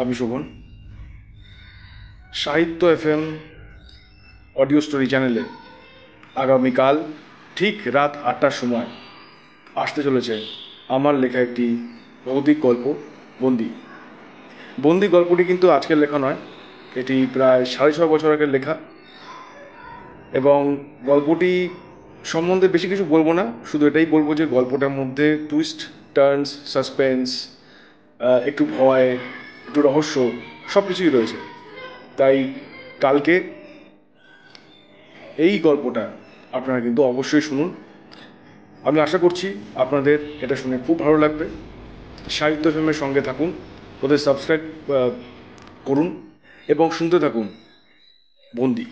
আমি শোভন। সাহিত্য FM audio story চ্যানেলে আগামীকাল ঠিক রাত ৮টার সময় আসতে চলেছে আমার লেখা একটি ভৌতিক গল্প, বন্দি। বন্দি গল্পটি কিন্তু আজকের লেখা নয়, এটি প্রায় ৬.৫ বছর আগের লেখা। এবং গল্পটি সম্বন্ধে বেশি কিছু বলবো না, শুধু এটাই বলবো যে গল্পটার মধ্যে টুইস্ট, টার্নস, সাসপেন্স, একটু ভয়, একটু রহস্য, সব কিছুই রয়েছে। তাই কালকে এই গল্পটা আপনারা কিন্তু অবশ্যই শুনুন। আমি আশা করছি আপনাদের এটা শুনে খুব ভালো লাগবে। সাহিত্য ফিল্মের সঙ্গে থাকুন, ওদের সাবস্ক্রাইব করুন এবং শুনতে থাকুন বন্দি।